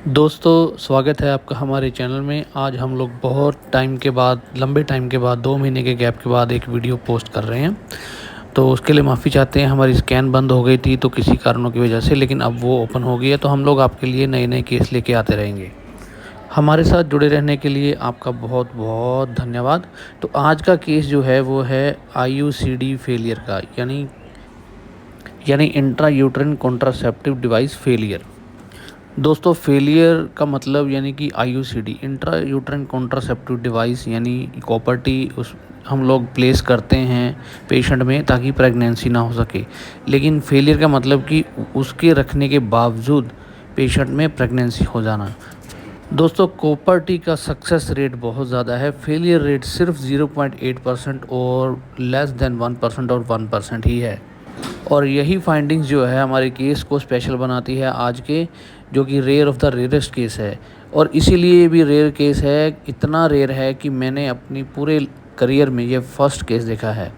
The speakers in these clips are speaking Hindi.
दोस्तों स्वागत है आपका हमारे चैनल में। आज हम लोग बहुत टाइम के बाद, लंबे टाइम के बाद, 2 महीने के गैप के बाद एक वीडियो पोस्ट कर रहे हैं। तो उसके लिए माफ़ी चाहते हैं। हमारी स्कैन बंद हो गई थी तो किसी कारणों की वजह से, लेकिन अब वो ओपन हो गई है। तो हम लोग आपके लिए नए नए केस लेके आते रहेंगे। हमारे साथ जुड़े रहने के लिए आपका बहुत बहुत धन्यवाद। तो आज का केस जो है वो है IUCD फेलियर का, यानी intra uterine contraceptive device failure. दोस्तों फेलियर का मतलब यानी कि IUCD, intra uterine contraceptive device, यानी कॉपर टी उस हम लोग प्लेस करते हैं पेशेंट में ताकि प्रेगनेंसी ना हो सके। लेकिन फेलियर का मतलब कि उसके रखने के बावजूद पेशेंट में प्रेगनेंसी हो जाना। दोस्तों कॉपर टी का सक्सेस रेट बहुत ज़्यादा है, फेलियर रेट सिर्फ 0.8% और लेस देन 1% और 1% ही है। और यही फाइंडिंग्स जो है हमारे केस को स्पेशल बनाती है आज के, जो कि rare of the rarest case है। और इसीलिए भी रेयर केस है, इतना रेयर है कि मैंने अपनी पूरे करियर में ये फ़र्स्ट केस देखा है।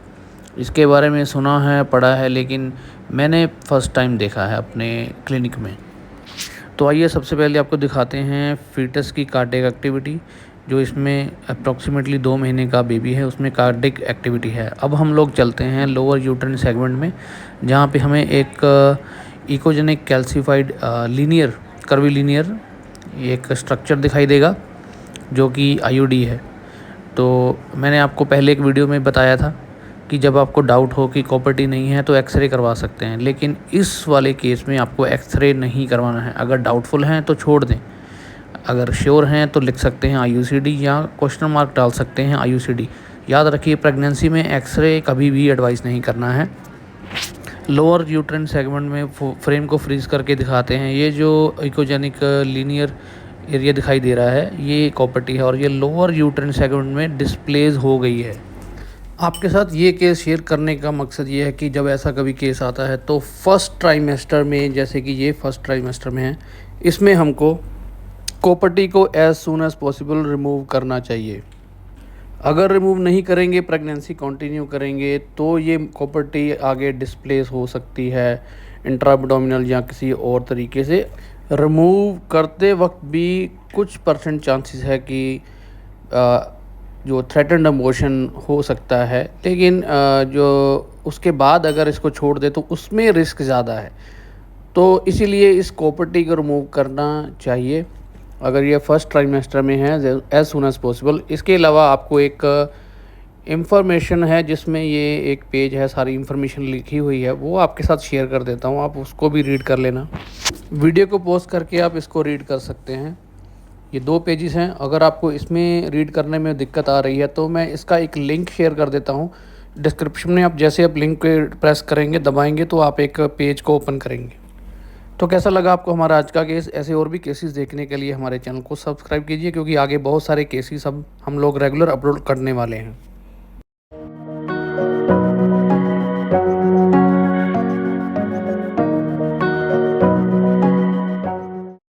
इसके बारे में सुना है, पढ़ा है, लेकिन मैंने फ़र्स्ट टाइम देखा है अपने क्लिनिक में। तो आइए सबसे पहले आपको दिखाते हैं फीटस की कार्डियक एक्टिविटी, जो इसमें अप्रॉक्सीमेटली 2 महीने का बेबी है, उसमें कार्डियक एक्टिविटी है। अब हम लोग चलते हैं लोअर यूट्राइन सेगमेंट में, जहाँ पे हमें एक इकोजेनिक कैल्सिफाइड लीनियर कर्वीलीनियर एक स्ट्रक्चर दिखाई देगा, जो कि IUD है। तो मैंने आपको पहले एक वीडियो में बताया था कि जब आपको डाउट हो कि कॉपर टी नहीं है तो एक्सरे करवा सकते हैं, लेकिन इस वाले केस में आपको एक्सरे नहीं करवाना है। अगर डाउटफुल हैं तो छोड़ दें, अगर श्योर हैं तो लिख सकते हैं IUCD या क्वेश्चन मार्क डाल सकते हैं IUCD। याद रखिए प्रेगनेंसी में एक्सरे कभी भी एडवाइस नहीं करना है। लोअर यूट्राइन सेगमेंट में फ्रेम को फ्रीज करके दिखाते हैं। ये जो इकोजेनिक लीनियर एरिया दिखाई दे रहा है ये कॉपर टी है, और ये लोअर यूट्राइन सेगमेंट में डिस्प्लेस हो गई है। आपके साथ ये केस शेयर करने का मकसद ये है कि जब ऐसा कभी केस आता है तो फर्स्ट ट्राइमेस्टर में, जैसे कि ये फर्स्ट ट्राइमेस्टर में है, इसमें हमको कॉपर टी को as soon as possible remove करना चाहिए। अगर रिमूव नहीं करेंगे, प्रेगनेंसी कंटिन्यू करेंगे, तो ये कॉपर टी आगे डिस्प्लेस हो सकती है इंट्राएब्डोमिनल या किसी और तरीके से। रिमूव करते वक्त भी कुछ % चांसेस है कि जो थ्रेटन्ड अबॉर्शन हो सकता है, लेकिन जो उसके बाद अगर इसको छोड़ दे तो उसमें रिस्क ज़्यादा है। तो इसीलिए इस कॉपर टी को रिमूव करना चाहिए अगर ये फर्स्ट ट्राइमेस्टर में है, एज सून एज पॉसिबल। इसके अलावा आपको एक इंफॉर्मेशन है जिसमें ये एक पेज है, सारी इन्फॉर्मेशन लिखी हुई है, वो आपके साथ शेयर कर देता हूँ, आप उसको भी रीड कर लेना। वीडियो को पॉज करके आप इसको रीड कर सकते हैं। ये 2 पेजेस हैं। अगर आपको इसमें रीड करने में दिक्कत आ रही है तो मैं इसका एक लिंक शेयर कर देता हूँ डिस्क्रिप्शन में। आप जैसे आप लिंक पे प्रेस करेंगे, दबाएंगे, तो आप एक पेज को ओपन करेंगे। तो कैसा लगा आपको हमारा आज का केस? ऐसे और भी केसेस देखने के लिए हमारे चैनल को सब्सक्राइब कीजिए, क्योंकि आगे बहुत सारे केसेस अब हम लोग रेगुलर अपलोड करने वाले हैं।